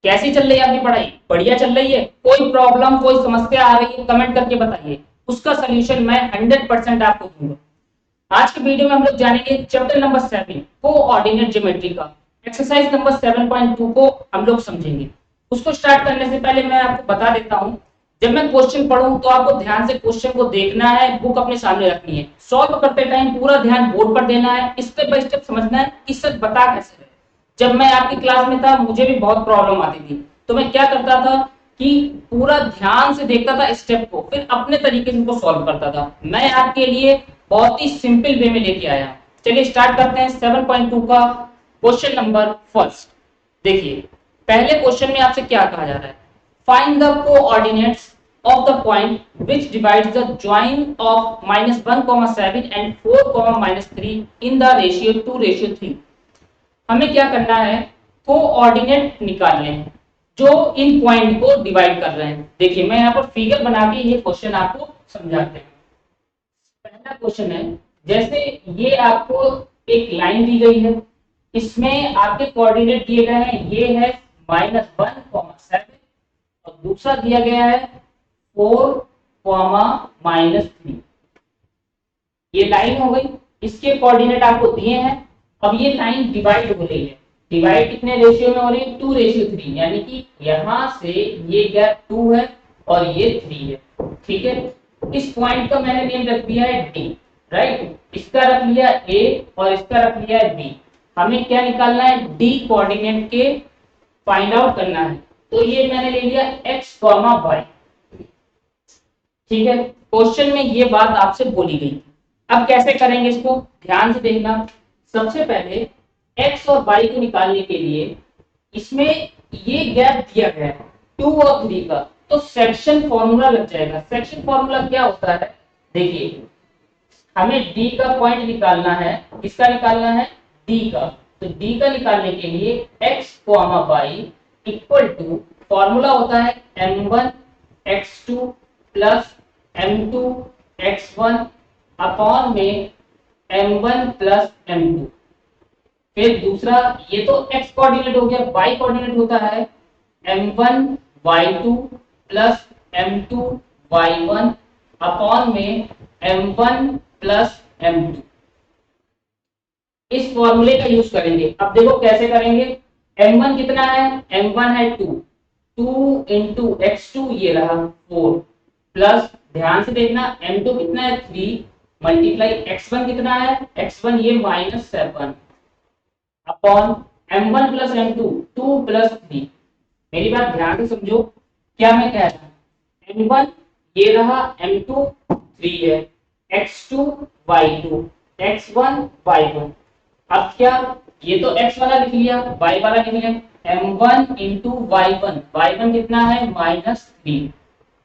कैसी चल रही है आपकी पढ़ाई? बढ़िया चल रही है? कोई प्रॉब्लम, कोई समस्या आ रही है, कमेंट करके बताइए, उसका सोल्यूशन मैं 100% आपको दूंगा। आज के वीडियो में हम लोग जानेंगे चैप्टर नंबर 7 कोऑर्डिनेट ज्योमेट्री का एक्सरसाइज नंबर 7.2 को हम लोग समझेंगे। उसको स्टार्ट करने से पहले मैं आपको बता देता हूं, जब मैं क्वेश्चन पढ़ूं तो आपको ध्यान से क्वेश्चन को देखना है, बुक अपने सामने रखनी है, सॉल्व करते टाइम पूरा ध्यान बोर्ड पर देना है, स्टेप बाय स्टेप समझना है कि सर बता कैसे रहे। जब मैं आपकी क्लास में था मुझे भी बहुत प्रॉब्लम आती थी, तो मैं क्या करता था कि पूरा ध्यान से देखता था स्टेप को, फिर अपने तरीके से उनको सॉल्व करता था। मैं आपके लिए बहुत ही सिंपल वे में लेके आया। चलिए स्टार्ट करते हैं 7.2 का क्वेश्चन नंबर फर्स्ट। देखिए पहले क्वेश्चन में आपसे क्या कहा जा रहा है, find the coordinates of the point which divides the join of -1,7 and 4,-3 in the ratio 2:3। हमें क्या करना है, कोऑर्डिनेट निकालने हैं जो इन पॉइंट को डिवाइड कर रहे हैं। देखिए मैं यहाँ पर फिगर बना के ये क्वेश्चन आपको समझाते हैं। पहला क्वेश्चन है, जैसे ये आपको एक लाइन दी गई है, इसमें आपके कोऑर्डिनेट दिए गए हैं, ये है -1,7 और दूसरा दिया गया है 4,-3। ये लाइन हो गई, इसके कोऑर्डिनेट आपको दिए हैं। अब ये लाइन डिवाइड हो रही है, डिवाइड कितने रेशियो में हो रही है? 2:3, यानी कि यहां से ये गैप 2 है और ये 3 है। ठीक है, इस पॉइंट का मैंने नेम रख दिया है डी, राइट। इसका रख लिया ए और इसका रख लिया है बी। हमें क्या निकालना है? डी कोऑर्डिनेट के फाइंड आउट करना है। तो ये मैंने ले लिया एक्स कॉमा वाई। ठीक है, क्वेश्चन में ये बात आपसे बोली गई। अब कैसे करेंगे इसको, ध्यान से देखना। सबसे पहले x और y को निकालने के लिए इसमें ये गैप दिया गया है 2 और 3 का, तो सेक्शन फॉर्मूला लग जाएगा। सेक्शन फॉर्मूला क्या होता है? देखिए हमें d का पॉइंट निकालना है, किसका निकालना है? d का। तो d का निकालने के लिए x y equal to formula होता है m1 x2 plus m2 x1 upon में m1 प्लस m2। फिर दूसरा, ये तो x कोऑर्डिनेट हो गया, y कोऑर्डिनेट होता है m1 y2 plus m2 y1 upon में m1 प्लस m2। इस फॉर्मूले का यूज करेंगे। अब देखो कैसे करेंगे। m1 कितना है? m1 है 2, 2 इंटू x2 ये रहा 4 प्लस, ध्यान से देखना, m2 कितना है? 3 मल्टीप्लाई x1 कितना है? x1 ये -7 upon m1 plus m2 2 plus 3। मेरी बात ध्यान से समझो, क्या मैं कह रहा हूं, m1 ये रहा, m2 3 है, x2 y2 x1 y1। अब क्या, ये तो x वाला लिख लिया, y वाला लिख लिया, m1 इंटू y1, y1 कितना है? -3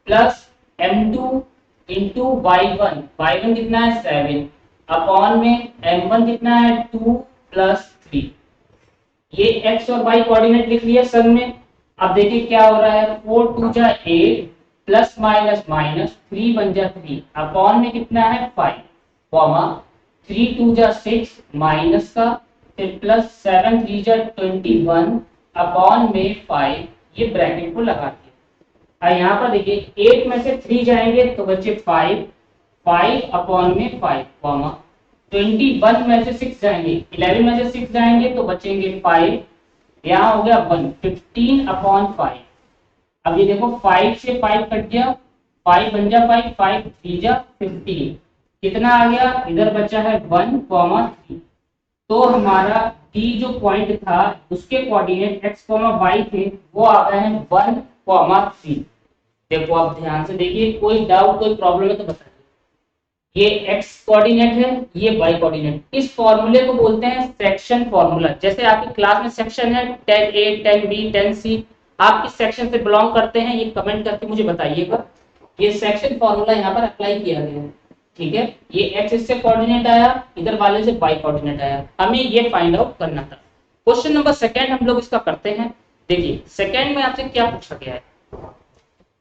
plus m2 into y1, y1 कितना है? 7 अपॉन में m1 कितना है? 2 प्लस 3। ये x और y कोऑर्डिनेट लिख लिया सन में। अब देखिए क्या हो रहा है, 4 2 जा 8 प्लस माइनस माइनस 3 1 जा 3 अपॉन में कितना है? 5 कॉमा 3 2 जा 6 माइनस का, फिर प्लस 7 3 जा 21 अपॉन में 5, ये ब्रैकेट को लगा दिया। अब यहाँ पर देखिए 8 में से 3 जाएंगे तो बचे 5, 5 अपॉन में 5 कॉमा 21 में से 6 जाएंगे, 11 में से 6 जाएंगे तो बचेंगे 5, यहाँ हो गया 1, 15 अपॉन 5। अब ये देखो 5 से 5 कट गया, 5 बन जा 5, 5 3 जा 15, कितना आ गया? इधर बचा है 1,3। तो हमारा डी जो पॉइंट था उसके कोऑर्डिनेट x, y थे, वो आ गए हैं 1,3। देखो आप ध्यान से देखिए, कोई डाउट कोई प्रॉब्लम है तो बताइए। ये x कोऑर्डिनेट है, ये y कोऑर्डिनेट। इस फॉर्मूले को बोलते हैं सेक्शन फॉर्मूला। जैसे आपकी क्लास में सेक्शन है 10A 10B 10C, आप किस सेक्शन से बिलोंग करते हैं ये कमेंट करके मुझे बताइएगा। ये सेक्शन फॉर्मूला यहाँ पर अप्लाई किया गया है। ठीक है, ये x इससे कोऑर्डिनेट आया, इधर वाले से y कोऑर्डिनेट आया, हमें ये फाइंड आउट करना था। क्वेश्चन नंबर सेकंड हम लोग इसका करते हैं। देखिए सेकंड में आपसे क्या पूछा गया है,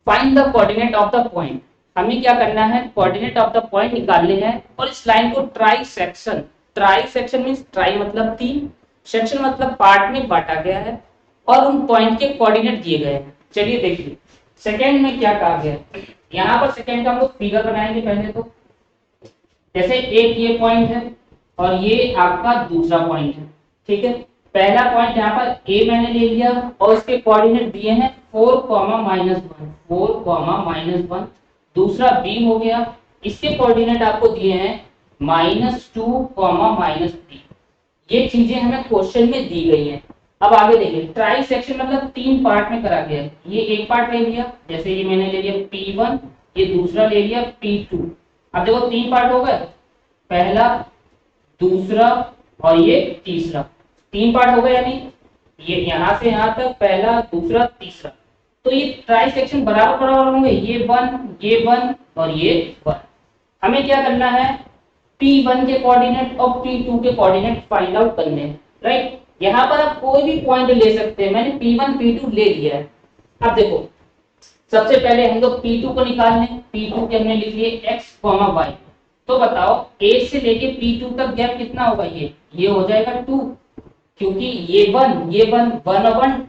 find the coordinate of the point. हमें क्या करना है, कोऑर्डिनेट ऑफ द पॉइंट निकालने हैं और इस लाइन को try section, try section means try मतलब 3, सेक्शन मतलब पार्ट में बांटा गया है। और उन पॉइंट के कोऑर्डिनेट दिए गए हैं। चलिए देखिए सेकंड में क्या कहा गया है। यहाँ पर सेकंड का हम लोग फिगर बनाएंगे पहले तो। जैसे एक ये पॉइंट है और ये आपका दूसरा पॉइंट है, ठीक है। पहला पॉइंट यहाँ पर ए मैंने ले लिया और उसके कोऑर्डिनेट दिए हैं 4, -1, 4, -1। दूसरा बी हो गया, इसके कोऑर्डिनेट आपको दिए हैं -2, -3। ये चीजें हमें क्वेश्चन में दी गई हैं। अब आगे देखिए ट्राई सेक्शन मतलब 3 पार्ट में करा गया है। ये एक पार्ट ले लिया, जैसे ये मैंने ले लिया P1, ये दूसरा ले लिया P2। अब देखो 3 पार्ट हो गए, पहला, दूसरा और ये तीसरा। 3 पार्ट हो गए यानी ये यहाँ से यहाँ तक पहला, दूसरा, तीसरा। तो ये ट्राई सेक्शन बराबर बराबर होंगे, ये 1 और ये 1। हमें क्या करना है, P1 के कोऑर्डिनेट और P2 के कोऑर्डिनेट फाइंड आउट करने हैं, राइट। यहाँ पर आप कोई भी पॉइंट ले सकते हैं, मैंने P1 P2 ले लिया है। अब देखो सबसे पहले हम लोग P2 को निकाल लें। P2 के हमने लिख लिए x, y। तो बताओ A से लेके P2 तक गैप कितना होगा, ये हो जाएगा 2, क्योंकि ये 1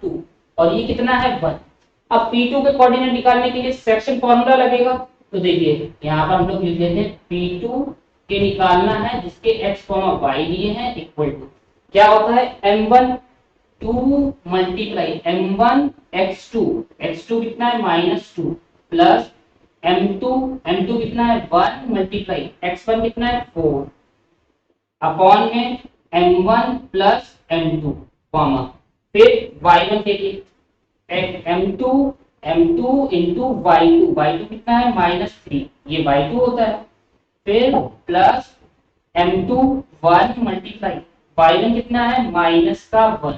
2 और ये कितना है 1। अब P2 के कोऑर्डिनेट निकालने के लिए सेक्शन फॉर्मूला लगेगा। तो देखिए यहाँ पर हम लोग लिख लेते हैं P2 के निकालना है जिसके x, y दिए हैं इक्वल टू क्या होता है m1 2 मल्टीप्लाई m1 x2 कितना है -2 प्लस m2 कितना है 1 मल्टीप्लाई x1 कितना है 4 अपॉन में m1 प्लस m2 कॉमा फिर y1 देखिए m2 इंटू y2 कितना है -3, ये y2 होता है। फिर प्लस m2 1 मल्टीप्लाई y1 कितना है -1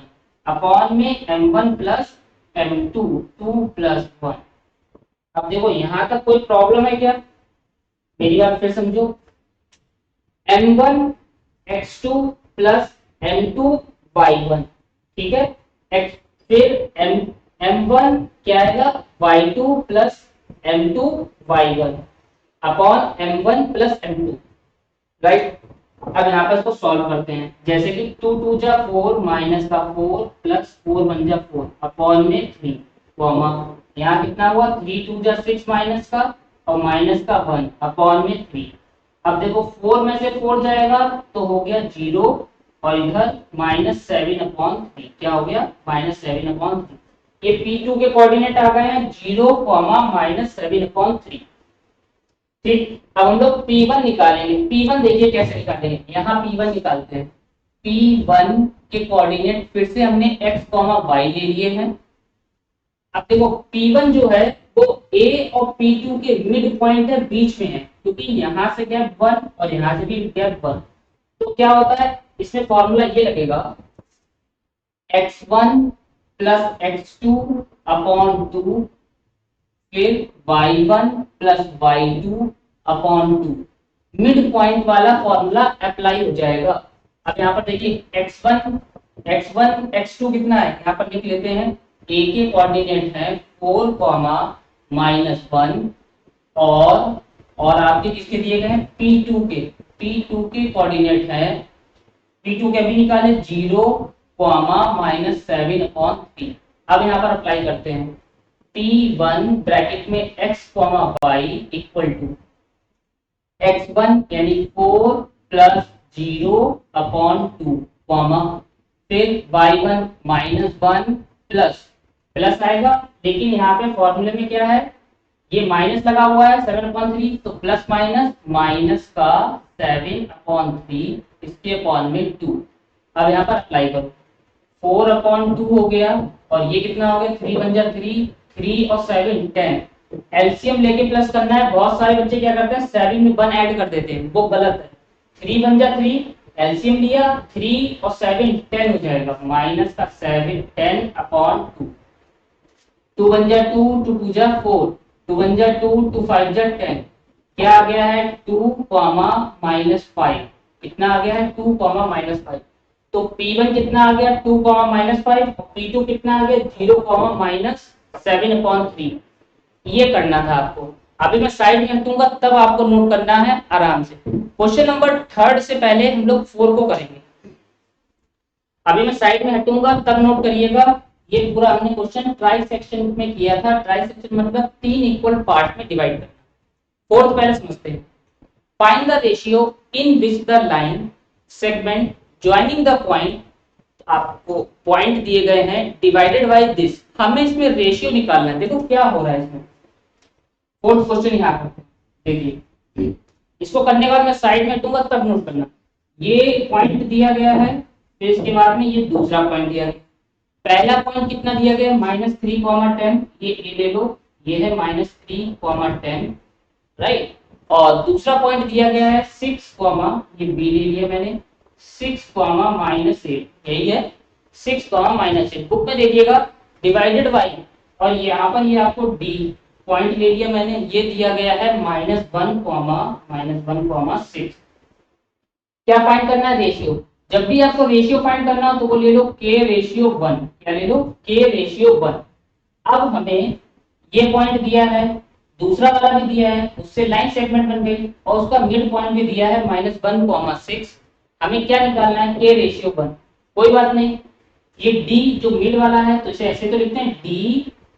अपॉन में m1 प्लस m2 2 प्लस 1। अब देखो यहां तक कोई प्रॉब्लम है क्या, मेरी बात फिर समझो। m1 x2 plus m2 y1, ठीक है। फिर m1 क्या आएगा y2 plus m2 y1 upon m1 plus m2, right. अब यहाँ पर इसको सॉल्व करते हैं, जैसे कि 2 2 जा 4 -4 प्लस 4 1 जा 4 अपॉन में 3 कॉमा यहाँ कितना हुआ 3 2 जा 6 माइनस का और माइनस का 1 अपॉन में 3। अब देखो 4 में से 4 जाएगा तो हो गया 0 और इधर -7/3 क्या हो गया -7/3। ये P2 के कोऑर्डिनेट आ गए हैं 0, -7/3। ठीक, अब हम लोग P1 निकालेंगे। P1 देखिए कैसे निकालेंगे, यहाँ P1 निकालते हैं। P1 के कोऑर्डिनेट फिर से हमने x, y ले लिए हैं। अब देखो P1 जो है वो A और P2 के मिड पॉइंट है, बीच में है, क्योंकि यहाँ से गैप 1 और यहाँ से भी गैप 1। तो क्या होता है इसमें फॉर्मूला ये लगेगा x1 प्लस x2 अपॉन 2 फिर y1 plus y2 upon 2। Mid point वाला फॉर्मूला अप्लाई हो जाएगा। अब यहाँ पर देखिए x1 x2 कितना है, यहाँ पर लिख लेते हैं। a के कोऑर्डिनेट है 4, -1 और आपके किसके दिए गए हैं P2 के कोऑर्डिनेट है। P2 के अभी निकाले 0, -7/3। अब यहाँ पर अप्लाई करते हैं P1 ब्रैकेट में x, y equal to x1 यानी 4 प्लस 0 अपॉन 2 कॉमा फिर y1 -1 प्लस आएगा, लेकिन यहाँ पे फॉर्मूले में क्या है ये माइनस लगा हुआ है 7/3, तो प्लस माइनस का 7/3 इसके अपॉन में 2। अब यहाँ पर अप्लाई करो 4/2 हो गया और ये कितना हो गया 3 1 जा 3 और 7 10। एलसीएम लेके प्लस करना है। बहुत सारे बच्चे क्या करते हैं 7 में 1 ऐड कर देते हैं, वो गलत है। 3 1 जा 3, एलसीएम लिया 3 और 7 10 हो जाएगा माइनस का 7 10/2। 2 1 जा 2 2 2 जा 4 2 1 जा 2 2 5 जा 10। क्या आ गया है 2, -5। कितना आ गया है 2, -5। तो P1 कितना आ गया 2, -5 और P2 कितना आ गया 0, -7/3। ये करना था आपको। अभी मैं साइड में हटूंगा तब आपको नोट करना है आराम से। क्वेश्चन नंबर 3 से पहले हम लोग 4 को करेंगे। अभी मैं साइड में हटूंगा तब नोट करिएगा ये पूरा हमने क्वेश्चन ट्राई सेक्शन में किया था। ट्राई सेक्शन मतलब 3 इक्वल पार्ट में डिवाइड करना। फोर्थ पहले समझते हैं। Find the ratio in which the line segment joining the point, आपको पॉइंट दिए गए हैं, डिवाइडेड बाय दिस, हमें इसमें रेशियो निकालना है। देखो क्या हो रहा है इसमें। फोर्थ क्वेश्चन यहाँ पर देखिए, इसको करने के बाद मैं साइड में दूंगा तब नोट करना। ये पॉइंट दिया गया है, फिर इसके बाद में ये दूसरा पॉइंट दिया गया। पहला पॉइंट कितना दिया गया है, -3, 10, ये ए ले लो, ये है -3, 10, राइट। और दूसरा पॉइंट दिया गया है 6, ये बी ले लिया मैंने, 6, -8, यही है 6, -8। बुक में देखिएगा डिवाइडेड बाई, और यहाँ पर ये आपको डी पॉइंट ले लिया मैंने, ये दिया गया है -1, 6। क्या फाइंड करना है, रेशियो। जब भी आपको रेशियो फाइंड करना हो तो वो ले लो k/1, क्या ले लो k/1। अब हमें ये पॉइंट दिया है, दूसरा वाला भी दिया है, उससे लाइन सेगमेंट बन गई, और उसका मिड पॉइंट भी दिया है -1, 6। हमें क्या निकालना है, k/1। कोई बात नहीं, ये d जो मिड वाला है तो इसे ऐसे तो लिखते हैं, d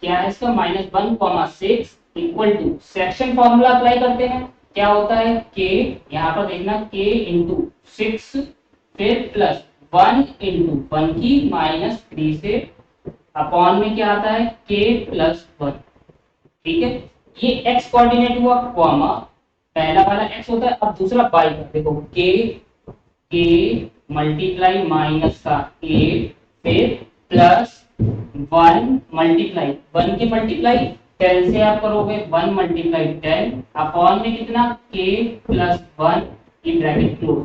क्या है इसका -1, 6 equal to, section formula apply करते हैं, क्या होता है k, यहाँ पर देखना k इंटू 6, फिर प्लस 1 इंटू 1 की -3 से, अपॉन में क्या आता है k+1। ठीक है, ये x कोऑर्डिनेट हुआ, कॉमा पहला वाला x होता है, अब दूसरा y का देखो k मल्टीप्लाई माइनस का 8, फिर प्लस 1 मल्टीप्लाई 1 की मल्टीप्लाई 10 से आप करोगे, 1 मल्टीप्लाई 10 अपॉन में कितना k+1 की bracket close.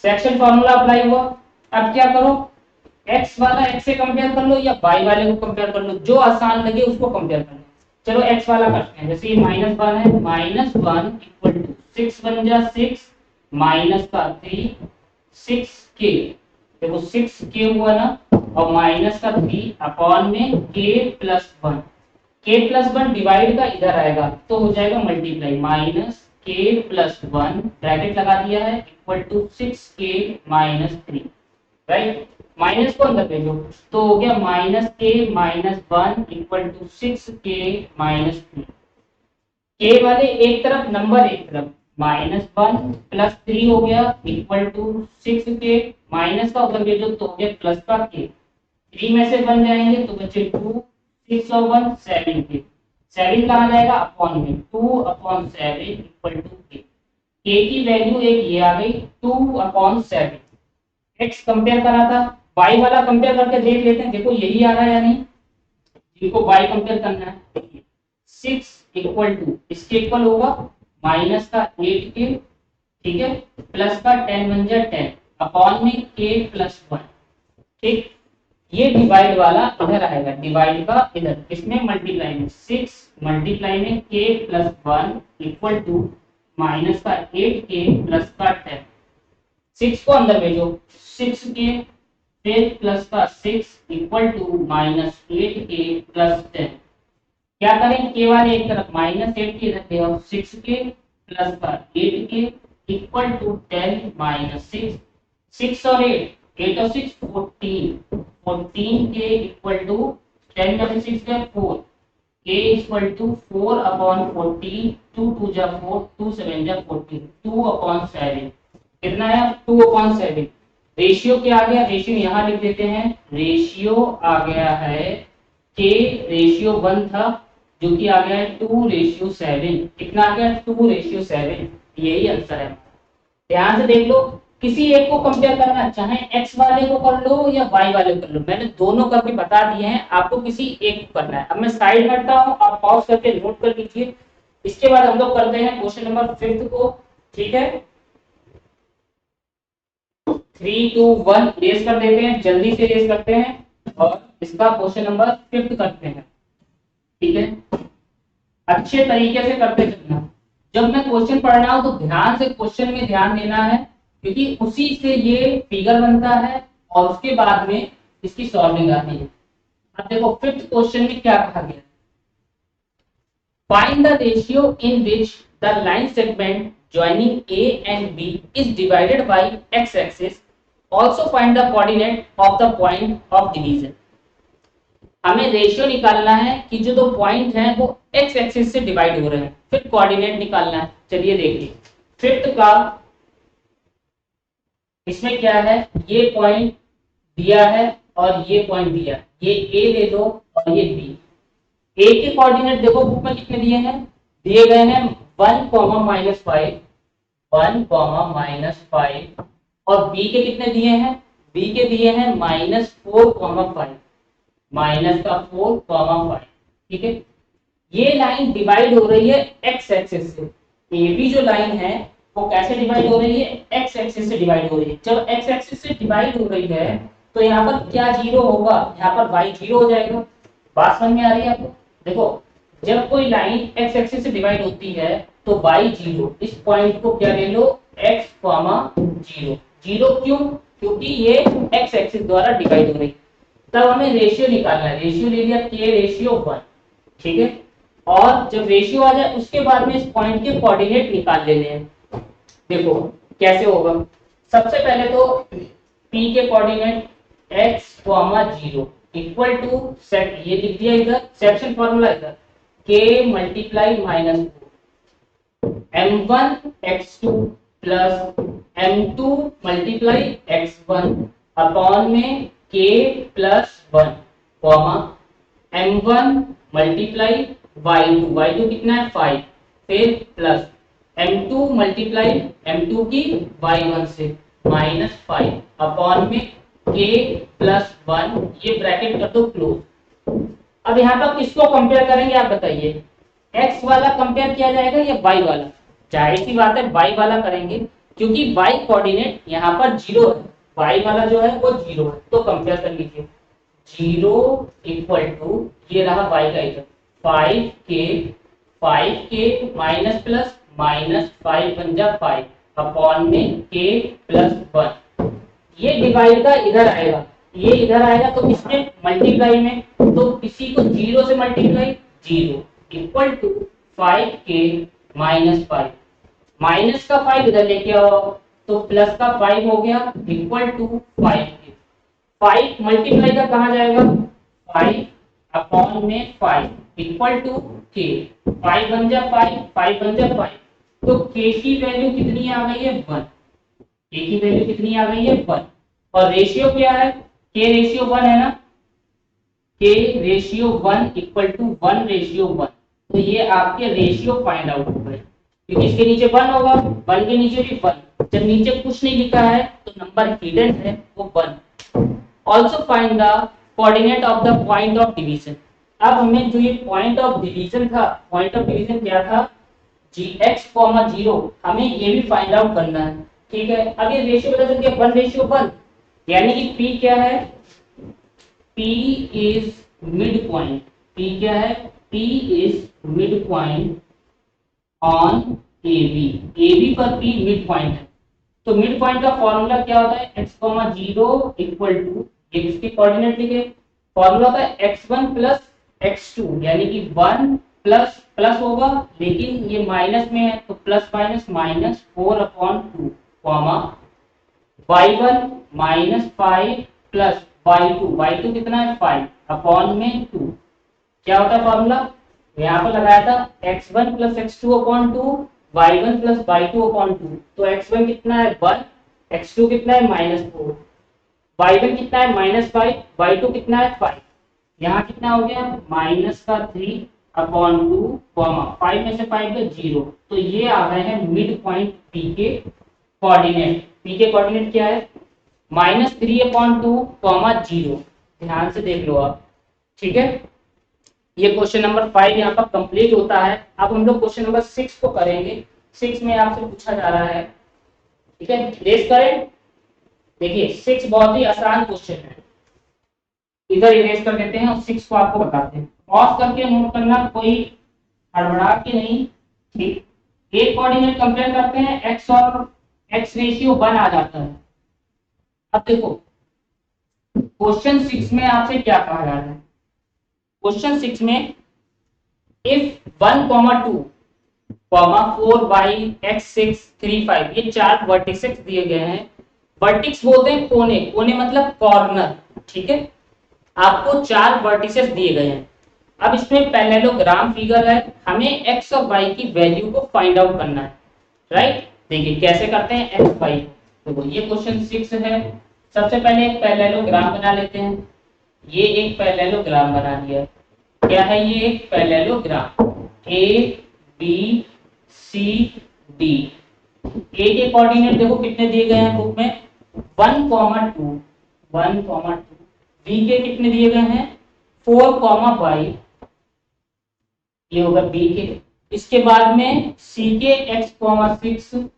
Section formula apply हुआ। अब क्या करो, x वाला x से कंपेयर कर लो या y वाले को कंपेयर कर लो, जो आसान लगे उसको कंपेयर कर लो। चलो x वाला करते हैं, जैसे ये -1 है, -1 इक्वल टू 6 बन जा 6 माइनस का 3 6k, देखो 6k हुआ ना, और माइनस का 3 अपॉन में k+1। k+1 डिवाइड का इधर आएगा तो हो जाएगा मल्टीप्लाई, -k+1 ब्रैकेट लगा दिया है equal to 6k -3, right. Minus को अंदर भेजो तो हो गया -k-1 equal to 6k -3। k वाले एक तरफ, नंबर एक तरफ, -1 + 3 हो गया इक्वल टू 6k, माइनस का उधर भेजो तो हो गया प्लस का k, 3 में से बन जाएंगे तो बचे 2, 6 और 1 7k, 7 कहाँ जाएगा अपॉन में, 2/7 इक्वल टू k। k की वैल्यू एक ये आ गई 2/7। x कंपेयर करा था, y वाला कंपेयर करके देख लेते हैं, देखो यही आ रहा है या नहीं, जिनको y कंपेयर करना है। 6 इक्वल टू इसके इक्वल होगा माइनस का 8k, ठीक है, प्लस का 10 बन जाए 10 अपॉन में k+1। ठीक, ये डिवाइड वाला इधर आएगा, डिवाइड का इधर, इसमें मल्टीप्लाई में 6 मल्टीप्लाई में k+1 इक्वल टू माइनस का 8k प्लस का 10। 6 को अंदर भेजो, 6k फिर प्लस का 6 इक्वल टू -8k प्लस 10। क्या करें, k वाले एक तरफ -8 के इधर और 6k प्लस का 8k इक्वल टू 10 -6, 6 और 8 और 6 14, 14k इक्वल टू 10 में 6 का 4, k इक्वल टू 4/14, 2 2 जा 4, 2 7 जा 14, 2/7 कितना है 2/7। रेशियो क्या आ गया, रेशियो यहाँ लिख देते हैं, रेशियो आ गया है k/1 था, जो कि आ गया है 2/7। कितना आ गया 2/7, यही आंसर है। ध्यान से देख लो, किसी एक को कंपेयर करना, चाहे x वाले को कर लो या y वाले को कर लो, मैंने दोनों करके बता दिए हैं, आपको किसी एक को करना है। अब मैं स्लाइड करता हूँ, आप पॉज करके नोट कर लीजिए। इसके बाद हम लोग करते हैं क्वेश्चन नंबर 5 को, ठीक है। 3 2 1 रेस कर देते हैं, जल्दी से रेस करते हैं और इसका क्वेश्चन नंबर 5 करते हैं, ठीक है। अच्छे तरीके से करते चलना, जब मैं क्वेश्चन पढ़ रहा हूं तो ध्यान से क्वेश्चन में ध्यान देना है, क्योंकि उसी से ये फिगर बनता है और उसके बाद में इसकी सॉल्विंग आती है। अब देखो 5th क्वेश्चन में क्या कहा गया, find the ratio in which the line segment joining A and B is divided by x-axis. Also find the coordinate of the point of division. हमें रेशियो निकालना है कि जो दो पॉइंट हैं वो एक्स एक्सिस से डिवाइड हो रहे हैं, फिर कोऑर्डिनेट निकालना है। चलिए देखिए फिफ्थ का, इसमें क्या है, ये पॉइंट दिया है और ये पॉइंट दिया है, ये ए ले लो और ये बी। ए के कोऑर्डिनेट देखो बुक में कितने दिए हैं, दिए गए हैं 1 -5, 1 और बी के कितने दिए हैं, बी के दिए हैं -4, -4, ठीक है। ये लाइन डिवाइड हो रही है एक्स एक्सिस से, ए बी जो लाइन है वो कैसे डिवाइड हो रही है, एक्स एक्सिस से डिवाइड हो रही है। जब एक्स एक्सिस से डिवाइड हो रही है तो यहाँ पर क्या जीरो होगा, यहाँ पर वाई जीरो हो जाएगा। बात समझ में आ रही है आपको? देखो जब कोई लाइन एक्स एक्सिस से डिवाइड होती है तो वाई जीरो, इस पॉइंट को क्या ले लो, एक्स जीरो। जीरो क्यों, क्योंकि ये एक्स एक्सिस द्वारा डिवाइड हो रही है। तब हमें रेशियो निकालना है, रेशियो ले लिया के रेशियो 1, ठीक है। और जब रेशियो आ जाए उसके बाद में इस पॉइंट के कोऑर्डिनेट निकाल लेने हैं। देखो कैसे होगा, सबसे पहले तो P के coordinate x, 0 equal to set, ये लिख दिया इधर सेक्शन फार्मूला इधर k multiply -4 m1 x2 plus m2 multiply x1 upon में k plus 1 comma m1 multiply y2 कितना है 5, फिर प्लस m2 मल्टीप्लाई m2 की y1 से -5 अपॉन में k प्लस 1, ये ब्रैकेट कर दो क्लोज। अब यहाँ पर किसको कंपेयर करेंगे आप बताइए, x वाला कंपेयर किया जाएगा या y वाला? जाहिर सी बात है y वाला करेंगे, क्योंकि y कोऑर्डिनेट यहाँ पर 0 है, y वाला जो है वो 0 है, तो कंपेयर कर लीजिए। 0 इक्वल टू ये रहा y का इधर 5k माइनस प्लस -5 बन जा 5 अपॉन में k प्लस 1। ये डिवाइड का इधर आएगा, ये इधर आएगा तो किसमें, मल्टीप्लाई में, तो किसी को 0 से multiply 0 equal to 5k -5, minus का 5 इधर लेके आओ तो प्लस का 5 हो गया इक्वल टू 5k। 5 मल्टीप्लाई का कहाँ जाएगा, 5 अपॉन में 5 इक्वल टू k, 5 बन जा 5 बन जा 5, तो k की वैल्यू कितनी आ गई है 1, k की वैल्यू कितनी आ गई है 1। और रेशियो क्या है, k रेशियो 1 है ना, k ratio 1 equal to 1 ratio 1, तो ये आपके रेशियो फाइंड आउट हो गए, क्योंकि इसके नीचे 1 होगा, 1 के नीचे भी 1, जब नीचे कुछ नहीं लिखा है तो नंबर हिडन है वो 1। Also find the coordinate of the point of division. अब हमें जो ये पॉइंट ऑफ डिवीजन था, पॉइंट ऑफ डिवीजन क्या था, x, 0, हमें ये भी फाइंड आउट करना है, ठीक है। अब ये रेशियो पता चल गया 1 रेशियो 1, यानी कि p क्या है, p is mid point, p क्या है, p is mid point on AB पर p मिड पॉइंट है। तो मिड पॉइंट का फॉर्मूला क्या होता है, x, 0 इक्वल टू, ये इसके कोऑर्डिनेट लिखे, फॉर्मूला होता है x1 प्लस x2, यानी कि 1 प्लस प्लस होगा लेकिन ये माइनस में है तो plus minus -4/2 comma y1 -5 plus y2 कितना है 5 अपॉन में 2। क्या होता है फॉर्मूला, यहाँ पर लगाया था x1 plus x2/2, y1 plus y2/2, तो x1 कितना है 1, x2 कितना है -4, y1 कितना है -5, y2 कितना है 5, यहाँ कितना हो गया -3/2 कॉमा 5 में से 5 गए 0, तो ये आ गए हैं मिड पॉइंट P के कोऑर्डिनेट। P के कोऑर्डिनेट क्या है, -3/2 कॉमा 0, ध्यान से देख लो आप, ठीक है। ये क्वेश्चन नंबर 5 यहाँ पर कंप्लीट होता है। अब हम लोग क्वेश्चन नंबर 6 को करेंगे। 6 में आपसे पूछा जा रहा है, ठीक है, रेस करें। देखिए 6 बहुत ही आसान क्वेश्चन है, इधर इरेज कर देते हैं और 6 को आपको बताते हैं। पॉज करके नोट करना, कोई हड़बड़ा के नहीं, ठीक। एक कोऑर्डिनेट कंपेयर करते हैं, x और x रेशियो 1 आ जाता है। अब देखो क्वेश्चन 6 में आपसे क्या कहा जा रहा है, क्वेश्चन 6 में इफ 1, 2, 4y x6 3 5, ये 4 वर्टिसेस दिए गए हैं। वर्टिक्स बोलते हैं कोने, कोने मतलब कॉर्नर, ठीक है। आपको 4 वर्टिसेस दिए गए हैं। अब इसमें पैरेललोग्राम फिगर है, हमें एक्स और वाई की वैल्यू को फाइंड आउट करना है, राइट। देखिए कैसे करते हैं एक्स वाई। देखो ये क्वेश्चन 6 है। सबसे पहले एक पैरेललोग्राम बना लेते हैं। ये एक पैरेललोग्राम बना लिया है। क्या है ये? एक parallelogram. A B C D. A के कोऑर्डिनेट देखो कितने दिए गए हैं बुक में, 1,2, 1,2। बी के कितने दिए गए हैं, 4,5, ये होगा बी के। इसके बाद में सी के x,6,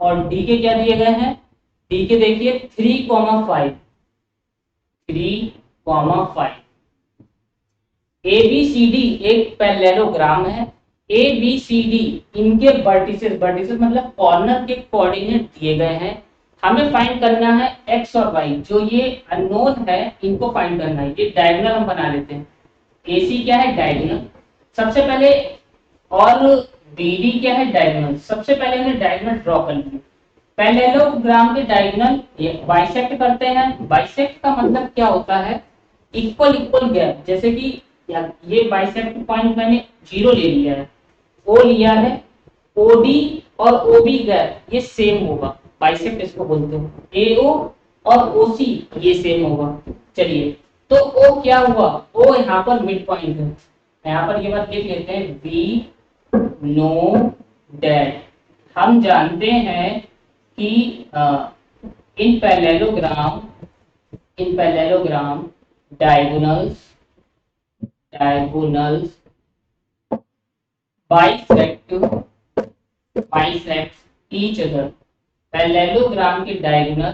और डी के क्या दिए गए हैं, डी के देखिए 3,5, 3,5। ए बी सी डी एक पैरेललोग्राम है। ए बी सी डी इनके वर्टिसेस, वर्टिसेस मतलब कॉर्नर के कोऑर्डिनेट दिए गए हैं। हमें फाइंड करना है एक्स और वाई, जो ये अननोन है इनको फाइंड करना है। ये डायगोनल हम बना लेते हैं। AC क्या है, डायगोनल। सबसे पहले, और BD क्या है, डायगोनल। सबसे पहले हमने डायगोनल ड्रॉ कर लिया। पैरेललोग्राम के डायगोनल बाइसेक्ट करते हैं। बाइसेक्ट का मतलब क्या होता है, इक्वल इक्वल गैप। जैसे कि ये बाइसेक्ट पॉइंट मैंने 0 ले लिया है, O लिया है, OD और OB गैप ये सेम होगा, बाइसेक्ट इसको बोलते हैं। AO और OC ये सेम होगा। चलिए, तो O क्या हुआ, O यहाँ पर मिड पॉइंट है। यहाँ पर ये बात लिख लेते हैं, बी नो डैट। हम जानते हैं कि इन parallelogram diagonals bisect each other. Parallelogram के डायगोनल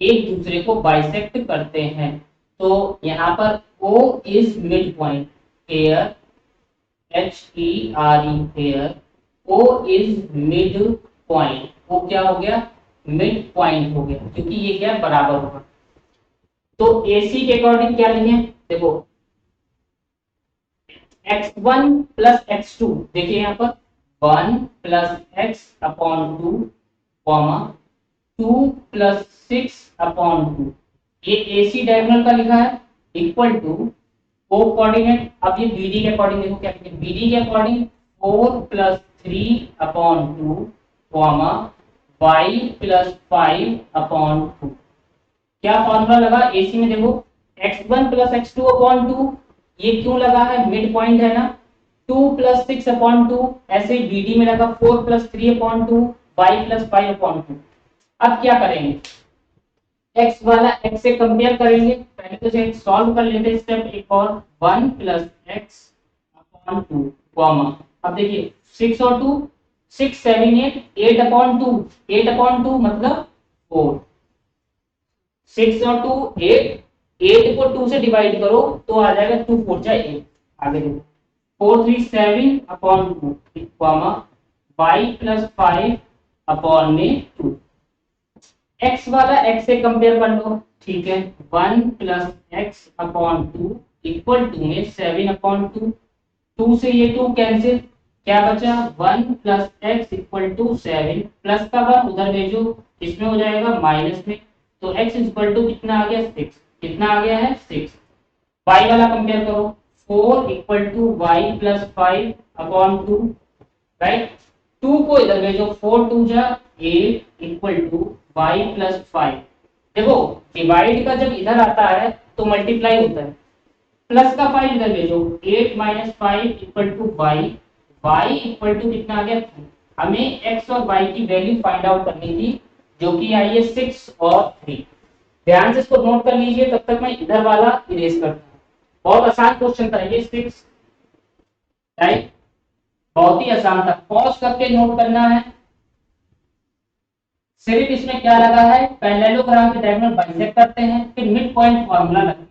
एक दूसरे को बाइसेक्ट करते हैं। तो यहाँ पर O is mid point, here HERE, here O is mid point. वो क्या हो गया, मिड पॉइंट हो गया, क्योंकि ये क्या बराबर होगा। तो AC के अकॉर्डिंग क्या लिखें, देखो x1 प्लस x2, देखिए यहाँ पर 1 plus x upon 2, 2 plus 6 upon 2। ये AC डायगोनल का लिखा है, इक्वल टू O कोऑर्डिनेट। अब ये BD के अकॉर्डिंग देखो क्या लिखें, BD के according 4 plus 3 upon 2, y plus 5 upon 2। क्या फॉर्मूला लगा AC में, देखो x1 प्लस x2 अपॉन 2, ये क्यों लगा है, मिड पॉइंट है ना। 2 प्लस 6 अपॉन 2, ऐसे ही BD में लगा 4 plus 3 upon 2, y plus 5 upon 2। अब क्या करेंगे, x वाला x से कंपेयर करेंगे। पहले तो इसे सॉल्व कर लेते हैं, स्टेप एक और, 1 प्लस एक्स अपॉन 2, अब देखिए 6 और 2, 6 7 8, 8 अपॉन 2, 8 अपॉन 2 मतलब 4। 6 और 2 8, 8 को 2 से डिवाइड करो तो आ जाएगा 2 4 जा 8। आगे देखो 4 3 7 अपॉन 2, y प्लस 5 अपॉन में 2। x वाला x से कंपेयर कर लो, ठीक है। 1 plus x upon 2 equal to में 7 अपॉन 2, 2 से ये 2 कैंसिल, क्या बचा 1 plus x equal to 7, plus का 1 उधर भेजो, इसमें हो जाएगा माइनस में। तो x इक्वल टू कितना आ गया, 6। कितना आ गया है, 6। y वाला कंपेयर करो, 4 equal to y plus 5 upon 2, right. 2 को इधर भेजो, 4 2 जा 8 इक्वल टू y प्लस 5। देखो डिवाइड का जब इधर आता है तो मल्टीप्लाई होता है, प्लस का 5 इधर भेजो, 8 minus 5 equal to y, y equal to कितना आ गया 3। हमें x और y की वैल्यू फाइंड आउट करनी थी, जो कि आई है 6 और 3। ध्यान से इसको नोट कर लीजिए, तब तक मैं इधर वाला इरेज करता हूँ। बहुत आसान क्वेश्चन था ये 6, राइट, बहुत ही आसान था। पॉज करके नोट करना है। सिर्फ इसमें क्या लगा है, पैरेललोग्राम के डायगोनल बाइसेक्ट करते हैं, फिर मिड पॉइंट फार्मूला लगते हैं,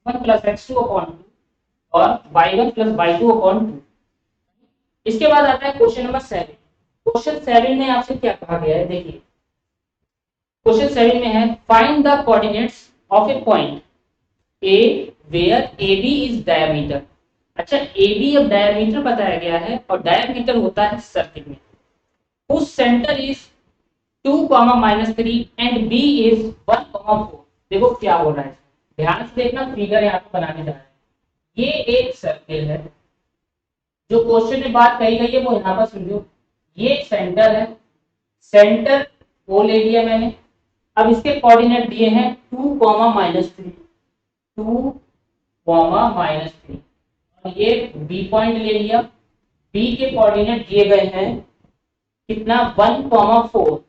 1 प्लस x2 अपॉन 2 और y1 प्लस y2 अपॉन 2। इसके बाद आता है क्वेश्चन नंबर 7। क्वेश्चन 7 में आपसे क्या कहा गया है, देखिए क्वेश्चन 7 में है, find the coordinates of a point A where AB is diameter. अच्छा, AB अब डायमीटर बताया गया है, और डायमीटर होता है सर्किल में, उस centre is 2, -3 and B is 1, 4। देखो क्या हो रहा है, ध्यान से देखना, फिगर यहाँ पे बनाने जा रहे हैं। ये एक सर्किल है, जो क्वेश्चन में बात कही गई है वो यहाँ पर समझो। ये सेंटर है, सेंटर ओ ले लिया मैंने। अब इसके कोऑर्डिनेट दिए हैं 2, -3, 2, -3। ये बी पॉइंट ले लिया, बी के कोऑर्डिनेट दिए गए हैं कितना, 1, 4,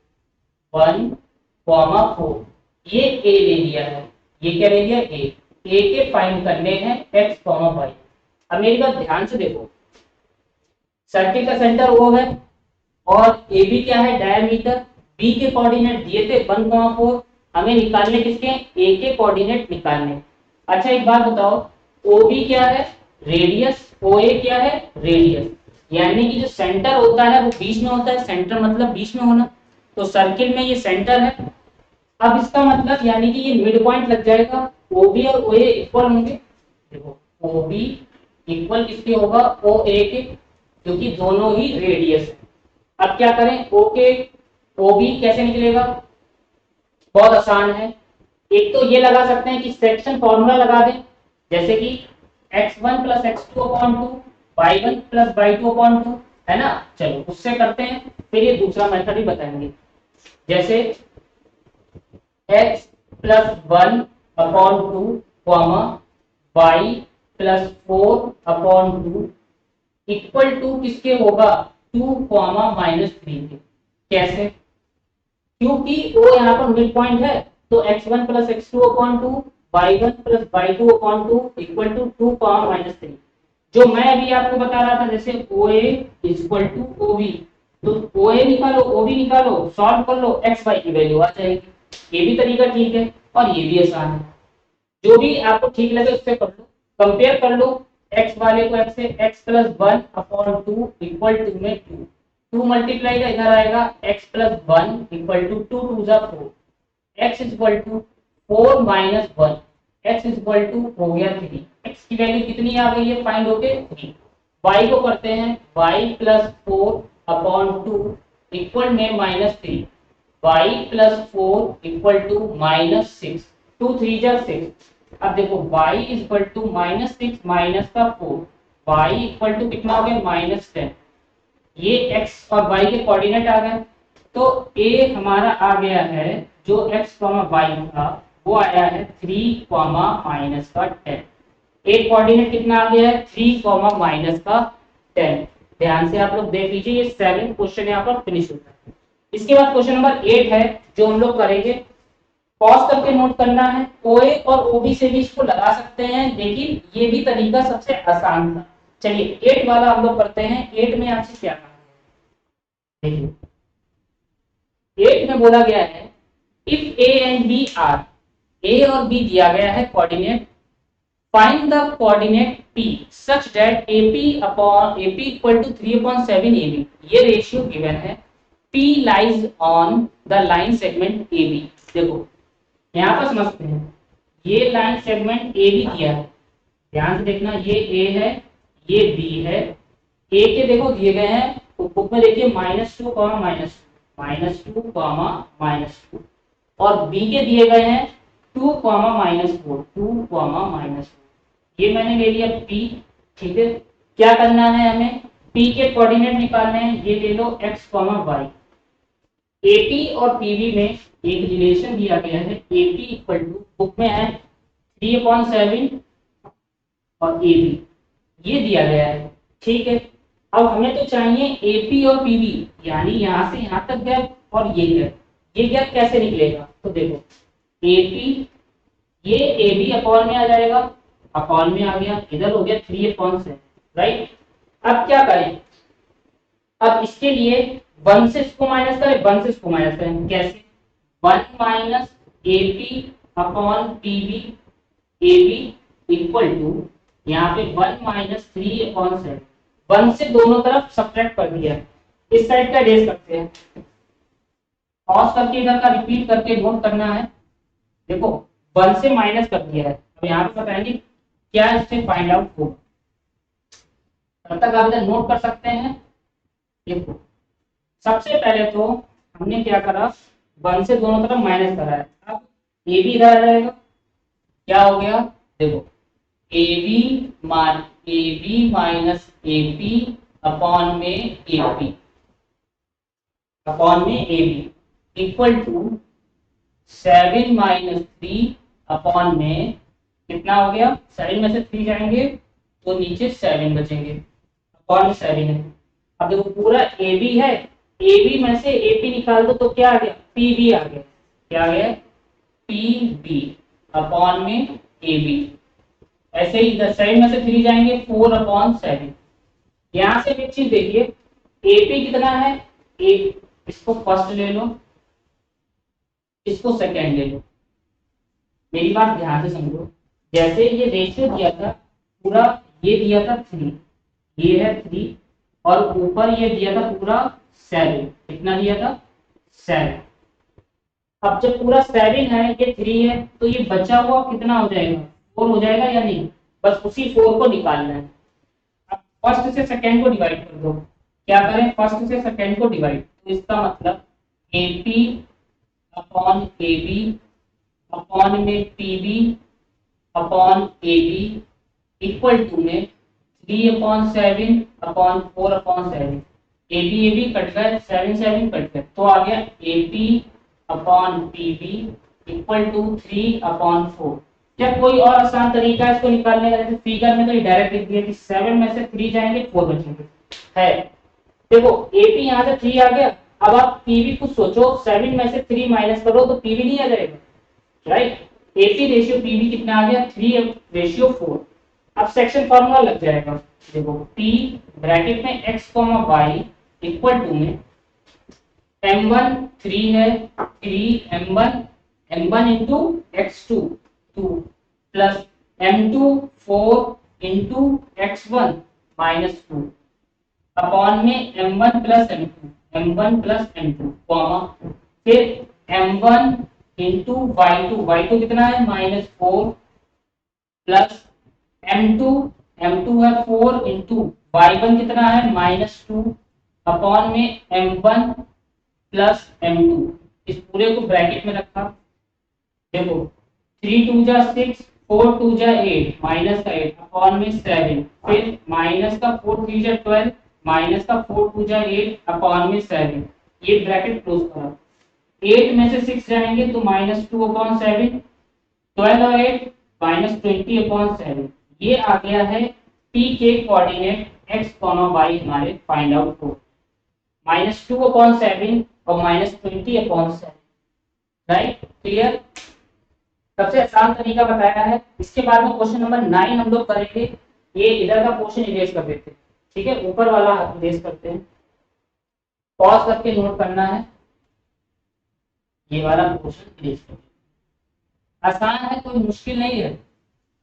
1, 4। ये ए ले लिया है, ये क्या ले लिया, ए के फाइंड करने हैं x, y। अब मेरी बात ध्यान से देखो, सर्किल का सेंटर O है और ए बी क्या है, डायमीटर। बी के कोऑर्डिनेट दिए थे 1, 4, हमें निकालने किसके, ए के कोऑर्डिनेट निकालने। अच्छा एक बात बताओ, ओ बी क्या है, रेडियस, ओ ए क्या है, रेडियस। यानी कि जो सेंटर होता है वो बीच में होता है, सेंटर मतलब बीच में होना। तो सर्किल में ये सेंटर है। अब इसका मतलब यानी कि ये मिड पॉइंट लग जाएगा, ओ बी और ओ ए इक्वल होंगे। देखो ओ बी इक्वल किसके होगा, ओ ए के, क्योंकि दोनों ही रेडियस है। अब क्या करें, ओ के ओ बी कैसे निकलेगा, बहुत आसान है। एक तो ये लगा सकते हैं कि सेक्शन फॉर्मूला लगा दें, जैसे कि x1 + x2/2, y1 + y2/2, है ना। चलो उससे करते हैं, फिर ये दूसरा मेथड भी बताएंगे। जैसे x + 1/2, y + 4/2 इक्वल टू किसके होगा, 2, -3 के। कैसे, क्योंकि ओ यहाँ पर मिड पॉइंट है, तो x1 + x2/2, y1 + y2/2 equal to 2, -3। जो मैं अभी आपको बता रहा था, जैसे OA = OB, तो OA निकालो, OB निकालो, सॉल्व कर लो, x y की वैल्यू आ जाएगी। ये भी तरीका ठीक है और ये भी आसान है। जो भी आपको ठीक लगे उससे कर लो, कंपेयर कर लो। x वाले को x से, x + 1/2 इक्वल टू में 2, 2 मल्टीप्लाई का इधर आएगा, x + 1 equal to 2, 2 = 4, x equal to 4 - 1, x equal to हो गया 3। x की वैल्यू कितनी आ गई है, फाइंड होके 3। y को करते हैं, y + 4/2 इक्वल में -3, y + 4 इक्वल टू -6, 2 3 = 6। अब देखो y इक्वल टू -6 माइनस का 4, y इक्वल टू कितना हो गया, -10। ये x और y के कोऑर्डिनेट आ गए। तो a हमारा आ गया है, जो x, y था वो आया है 3, -10। एक कोऑर्डिनेट कितना आ गया है, 3, -10। ध्यान से आप लोग देख लीजिए, ये 7 क्वेश्चन यहाँ पर फिनिश होता है। इसके बाद क्वेश्चन नंबर 8 है, जो हम लोग करेंगे। पॉज करके नोट करना है, ओए और ओबी से भी इसको लगा सकते हैं, लेकिन ये भी तरीका सबसे आसान था। चलिए 8 वाला हम लोग करते हैं। 8 में आपसे क्या करना है, देखिए 8 में बोला गया है, if A and B are, A और बी दिया गया है coordinate, find the coordinate p such that AP equal to 3/7 AB। ये रेशियो गिवन है, p lies on the line segment AB। देखो यहाँ पर समझते हैं, ये लाइन सेगमेंट AB दिया है, ध्यान से देखना, ये A है, ये B है। A के देखो दिए गए हैं, बुक में देखिए -2, -2, और B के दिए गए हैं 2, -4, 2, ये मैंने ले लिया P। ठीक है, क्या करना है हमें, P के कोऑर्डिनेट निकालने हैं, ये ले लो x, y। AP और PB में एक रिलेशन दिया गया है, AP इक्वल टू, बुक में है 3/7 और AB, ये दिया गया है। ठीक है, अब हमें तो चाहिए AP और PB, यानी यहाँ से यहाँ तक गैप और ये गैप। ये गैप कैसे निकलेगा, तो देखो AP, ये AB अपॉन में आ जाएगा, अपॉन में आ गया, इधर हो गया 3/7, राइट। अब क्या करें, अब इसके लिए 1 से इसको माइनस करें, 1 से इसको माइनस करें, कैसे, 1 - AP upon PB, AB equal to, यहाँ पे 1 - 3/7, 1 से दोनों तरफ सब्ट्रैक्ट कर दिया। इस साइड का रेस करते हैं, पॉज करके इधर का रिपीट करके नोट करना है। देखो 1 से माइनस कर दिया है, अब यहाँ पे बताएंगे क्या इससे फाइंड आउट होगा। तब तक आप इधर नोट कर सकते हैं। देखो सबसे पहले तो हमने क्या करा, 1 से दोनों तरफ माइनस करा है। अब ए भी इधर आ जाएगा, क्या हो गया, देखो A B minus A P upon में A B equal to 7 - 3 upon में कितना हो गया, 7 में से 3 जाएंगे तो नीचे 7 बचेंगे, अपॉन में 7 है। अब देखो पूरा ए बी है, ए बी में से ए पी निकाल दो तो क्या आ गया, पी बी आ गया, क्या आ गया, पी बी अपॉन में ए बी। ऐसे ही इधर 7 में से 3 जाएंगे 4/7। यहां से एक चीज देखिए, एपी कितना है, एक, इसको फर्स्ट ले लो, इसको सेकंड ले लो। मेरी बात ध्यान से समझो, जैसे ये रेशियो दिया था पूरा, ये दिया था 3, ये है 3, और ऊपर ये दिया था पूरा 7, कितना दिया था 7। अब जब पूरा 7 है, ये 3 है, तो ये बचा हुआ कितना हो जाएगा, 4 हो जाएगा या नहीं, बस उसी 4 को निकालना है। अब फर्स्ट से सेकंड को डिवाइड कर दो, क्या करें, फर्स्ट से सेकंड को डिवाइड, तो इसका मतलब AP upon A B upon में P B upon A B equal to में 3/7 अपॉन 4/7। ए बी कट गए, 7 कट गए, तो आ गया A P upon P B equal to 3/4। क्या कोई और आसान तरीका है इसको निकालने का, जैसे फिगर में तो ये डायरेक्ट लिख दिया कि 7 में से 3 जाएंगे 4 बचेंगे, है। देखो एपी यहाँ से 3 आ गया, अब आप पीवी कुछ सोचो, 7 में से 3 माइनस करो तो पीवी नहीं आ जाएगा, राइट। एपी रेशियो पीवी कितना आ गया, 3/4। अब सेक्शन फॉर्मूला लग जाएगा, देखो p ब्रैकेट में x, y इक्वल टू में m1 3 है, 3 m1 into x2 2 plus m2 4 into x1 -2 upon में m1 प्लस m2 कॉमा फिर m1 इंटू y2 कितना है -4 प्लस m2 है 4 इंटू y1 कितना है -2 अपॉन में m1 प्लस m2, इस पूरे को ब्रैकेट में रखा। देखो 3 2 जा 6, 4 2 जा 8, माइनस का 8 अपॉन में 7, फिर माइनस का 4 3 जा 12, माइनस का 4 2 जा 8 अपॉन में 7, ये ब्रैकेट क्लोज करा। 8 में से 6 जाएंगे तो -2/7, 12 और 8 -20/7। ये आ गया है p के कोऑर्डिनेट x, y हमारे फाइंड आउट हो, -2/7 और -20/7, राइट, क्लियर। सबसे आसान तरीका बताया है। इसके बाद में क्वेश्चन नंबर 9 हम लोग करेंगे। ये इधर का क्वेश्चन इरेज कर देते हैं, ठीक है, ऊपर वाला इरेज करते हैं, पॉज करके नोट करना है, ये वाला क्वेश्चन इरेज करते हैं। आसान है, कोई मुश्किल नहीं है।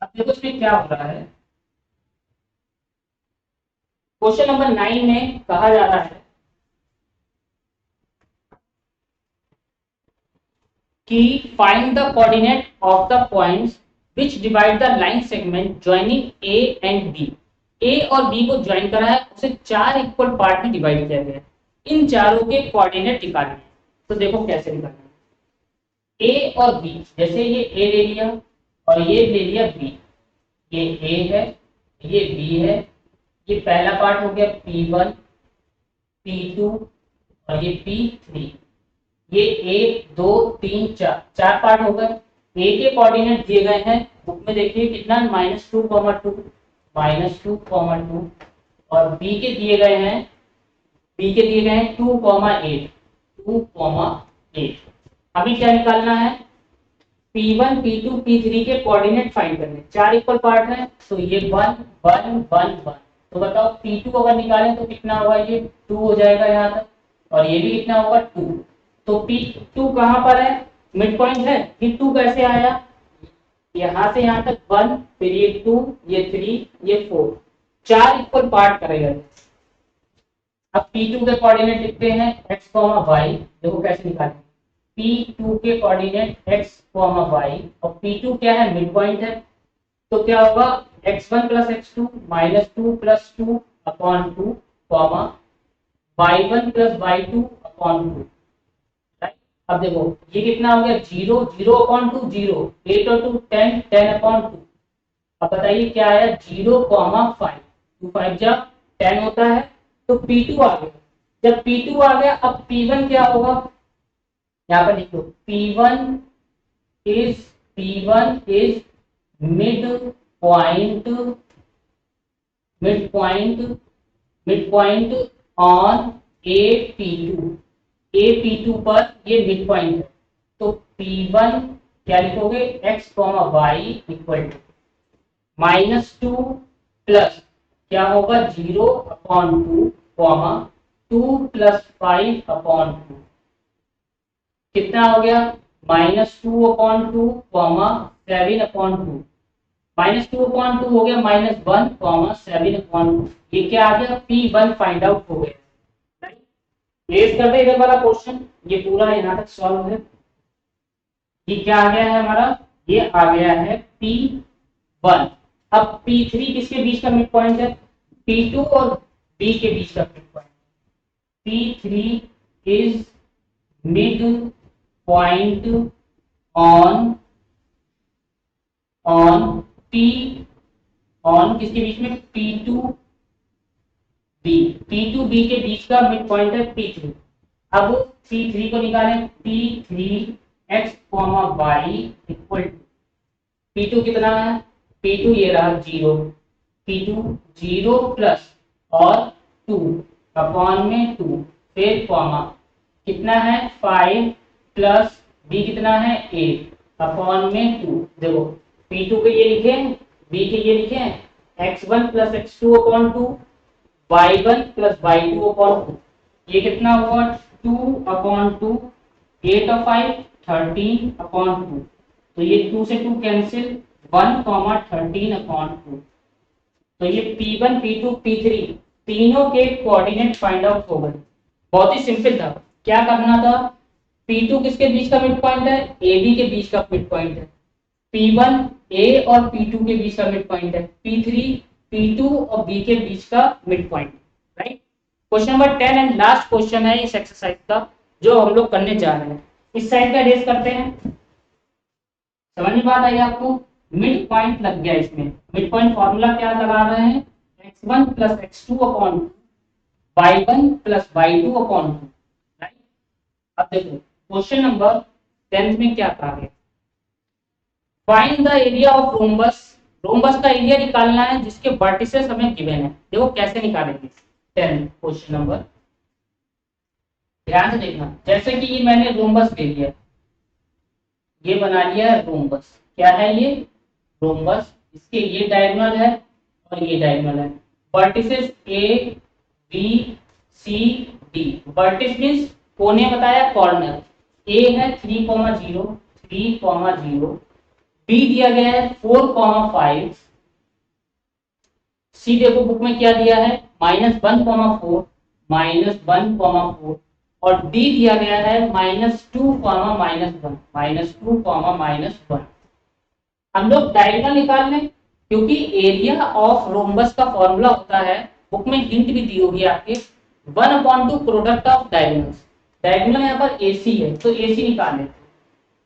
अब देखो इसमें क्या हो रहा है, क्वेश्चन नंबर 9 में कहा जा रहा है कि find the coordinate of the points which divide the line segment joining A and B। A और B को ज्वाइन करा है, उसे 4 इक्वल पार्ट में डिवाइड किया गया है। इन चारों के कोऑर्डिनेट निकालने हैं। तो देखो कैसे निकालना है। A और B, जैसे ये A ले लिया और ये ले लिया B, ये A है, ये B है, ये पहला पार्ट हो गया P1 P2 और ये P3। ये 1 2 3 4 4 पार्ट हो गए। ए के कोऑर्डिनेट दिए गए हैं बुक में, देखिए कितना -2,2 -2,2 और बी के दिए गए हैं 2,8 2,8। अभी क्या निकालना है, P1 P2 P3 के कोऑर्डिनेट फाइंड करने। 4 इक्वल पार्ट है तो ये 1 1 1 1। तो बताओ P2 अगर निकालें तो कितना होगा, ये 2 हो जाएगा यहाँ तक, और ये भी कितना होगा 2। तो P2 कहाँ पर है, मिड पॉइंट है, फिर 2 कैसे आया, यहाँ से यहाँ तक 1, फिर ये 2, ये 3, ये 4, 4 इक्वल पार्ट करेगा। अब P2 के कोऑर्डिनेट लिखते हैं x, y। देखो कैसे निकालें, P2 के कोऑर्डिनेट x, y और P2 क्या है, मिड पॉइंट है, तो क्या होगा x1 + x2 -2 + 2 upon 2 y1 + y2 upon 2, अब देखो ये कितना हो गया, 0 0/2 0, 8 और 2 10, 10/2। अब बताइए क्या आया, 0,5, 2 5 जा 10 होता है, तो P2 आ गया। जब P2 आ गया, अब P1 क्या होगा, यहाँ पर लिख लो, P1 is midpoint, midpoint, midpoint on AP2, AP2 पर ये मिड पॉइंट है। तो P1 क्या लिखोगे, x, y equal to -2 plus क्या होगा, 0/2, 2 + 5/2, कितना हो गया, -2/2, 7/2, -2/2 हो गया, -1, 7/2। ये क्या आ गया, P1 फाइंड आउट हो गया। रेज कर दे इधर वाला क्वेश्चन, ये पूरा यहाँ तक सॉल्व है। ये क्या आ गया है हमारा, ये आ गया है P1। अब P3 किसके बीच का मिड पॉइंट है, P2 और B के बीच का mid point. P3 is mid point on P, on किसके बीच में, P2 B, P2 B के बीच का मिड पॉइंट है P3। अब P3 को निकालें, P3 x, y equal to P2 कितना है, P2 ये रहा 0, P2 0 प्लस और 2 अपॉन में 2, फिर कॉमा कितना है 5 प्लस B कितना है 8 अपॉन में 2। देखो P2 के ये लिखे, B के ये लिखे, x1 plus x2 upon 2, y1 plus y2 upon 2, ये कितना हुआ 2/2, 8 और 5 13/2, तो ये 2 से 2 कैंसिल, 1, 13/2। तो ये P1 P2 P3 तीनों के कोऑर्डिनेट फाइंड आउट हो गए। बहुत ही सिंपल था, क्या करना था, P2 किसके बीच का मिड पॉइंट है, AB के बीच का मिड पॉइंट है, P1 A और P2 के बीच का मिड पॉइंट है, P3 P2 और B के बीच का mid point, right. Question number 10 and last question है इस एक्सरसाइज का जो हम लोग करने जा रहे हैं। इस साइड का रेस करते हैं, समझ में बात आई आपको, मिड पॉइंट लग गया इसमें। मिड पॉइंट फॉर्मूला क्या लगा रहे हैं, x1 plus x2 upon y1 plus y2 upon 2, right. अब देखो क्वेश्चन नंबर 10 में क्या कहा गया, find the area of rhombus, rhombus का एरिया निकालना है जिसके वर्टिसेस हमें गिवन है। देखो कैसे निकालेंगे, 10 क्वेश्चन नंबर, ध्यान से देखना। जैसे कि ये मैंने रोम्बस ले लिया, ये बना लिया है रोम्बस, क्या है ये, रोम्बस, इसके ये डायगोनल है और ये डायगोनल है, vertices A B C D, vertex means कोने बताया कॉर्नर, ए है 3,0 3,0, बी दिया गया है 4,5, सी देखो बुक में क्या दिया है -1,4 -1,4, और डी दिया गया है -2, -1 -2, -1। हम लोग डायगोनल निकाल लें, क्योंकि एरिया ऑफ रोम्बस का फॉर्मूला होता है, बुक में हिंट भी दी होगी आपके, 1/2 प्रोडक्ट ऑफ डायगोनल्स। डायगोनल यहाँ पर AC है तो AC निकाल लेते।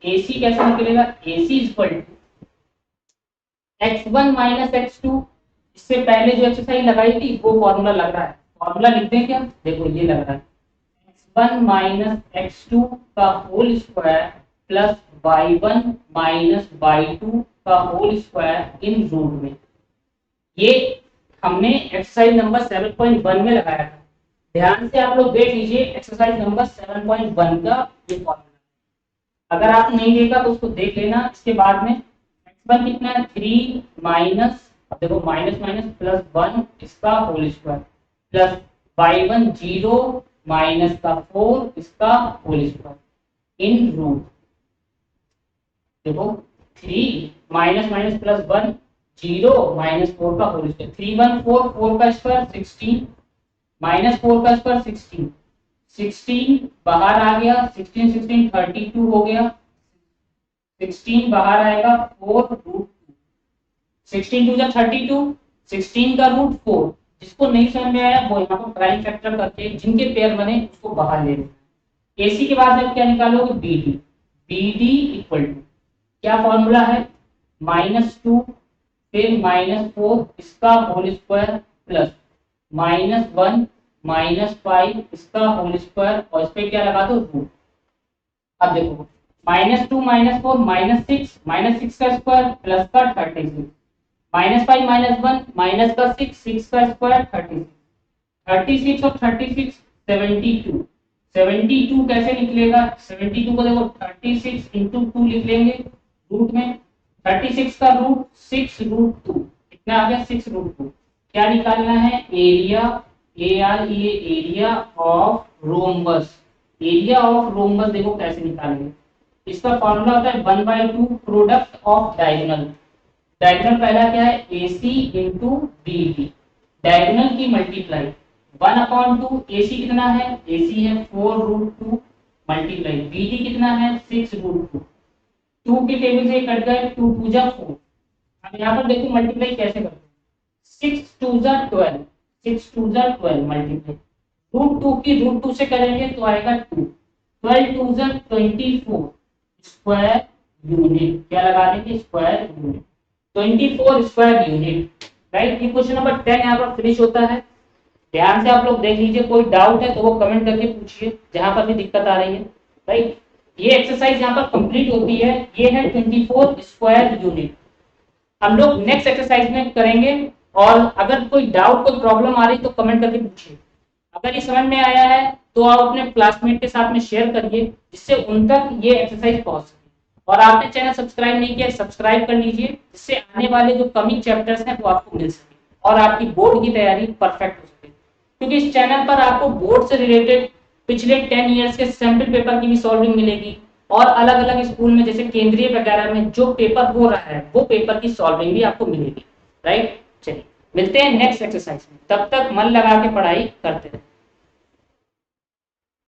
AC कैसे निकलेगा, AC equal to x1 minus x2, इससे पहले जो एक्सरसाइज लगाई थी वो फॉर्मूला लग रहा है, फॉर्मूला लिख दें क्या, देखो ये लग रहा है x1 माइनस x2 का whole square plus y1 minus y2 का होल स्क्वायर इन रूट में। ये हमने एक्सरसाइज नंबर 7.1 में लगाया था, ध्यान से आप लोग देख लीजिए एक्सरसाइज नंबर 7.1 का ये फॉर्मूला। अगर आप नहीं देखा तो उसको देख लेना। इसके बाद में x1 कितना है 3 माइनस, देखो माइनस माइनस प्लस 1 इसका whole square plus y1 0 minus का 4 इसका होल स्क्वायर इन रूट। देखो 3 माइनस माइनस प्लस 1 0 माइनस 4 का होल स्क्वायर, 3 1 4, 4 का स्क्वायर 16 माइनस 4 का स्क्वायर 16, 16 बाहर आ गया, 16 16 32 हो गया, 16 बाहर आएगा 4 रूट 16 2 जा 32, 16 का रूट 4। जिसको नहीं समझ में आया वो यहाँ पर प्राइम फैक्टर करके जिनके पेयर बने उसको बाहर ले लेना। AC के बाद में क्या निकालोगे, BD। BD इक्वल टू क्या फॉर्मूला है, -2 फिर -4 इसका होल स्क्वायर प्लस -1 -5 इसका होल स्क्वायर और इस पे क्या लगा दो, रूट। अब देखो -2 -4 -6 का स्क्वायर प्लस का 36 -5 -1 माइनस का 6 का स्क्वायर 36 36 और 36 72 72 कैसे निकलेगा, 72 को देखो 36 इंटू 2 लिख लेंगे रूट में, 36 का रूट 6 रूट 2 कितना आ गया, 6 रूट 2। क्या निकालना है, area, area of rhombus. Area of rhombus देखो कैसे निकालेंगे, इसका फॉर्मूला होता है 1/2 प्रोडक्ट ऑफ डायगोनल। डायगोनल पहला क्या है, AC इंटू BD, डायगोनल की मल्टीप्लाई 1/2। AC कितना है, AC है 4 रूट 2 मल्टीप्लाई BD कितना है 6 रूट 2। 2 के टेबल से कट गए, 2 2 जा 4। अब यहाँ पर देखो मल्टीप्लाई कैसे करते हैं, 6 2 जा 12, 6 2 जा 12 मल्टीप्लाई रूट 2 की रूट 2 से करेंगे तो आएगा 2, 12 2 जा 24 स्क्वायर यूनिट। क्या लगा देंगे, square unit, 24 square unit. Right, ये क्वेश्चन नंबर 10 यहाँ पर फिनिश होता है। ध्यान से आप लोग देख लीजिए, कोई डाउट है तो वो कमेंट करके पूछिए जहां पर भी दिक्कत आ रही है। राइट, ये एक्सरसाइज यहाँ पर कंप्लीट होती है, ये है 24 स्क्वायर यूनिट। हम लोग नेक्स्ट एक्सरसाइज में करेंगे, और अगर कोई डाउट कोई प्रॉब्लम आ रही तो कमेंट करके पूछिए। अगर ये समझ में आया है तो आप अपने क्लासमेट के साथ में शेयर करिए, जिससे उन तक ये एक्सरसाइज पहुंच सके। और आपने चैनल सब्सक्राइब नहीं किया, सब्सक्राइब कर लीजिए, जिससे आने वाले जो कमिंग चैप्टर्स हैं वो आपको मिल सके और आपकी बोर्ड की तैयारी परफेक्ट हो सके। क्योंकि इस चैनल पर आपको बोर्ड से रिलेटेड पिछले 10 इयर्स के सैंपल पेपर की भी सॉल्विंग मिलेगी, और अलग अलग स्कूल में जैसे केंद्रीय वगैरह में जो पेपर हो रहा है वो पेपर की सॉल्विंग भी आपको मिलेगी। राइट, चलिए मिलते हैं नेक्स्ट एक्सरसाइज में, तब तक मन लगा के पढ़ाई करते रहें।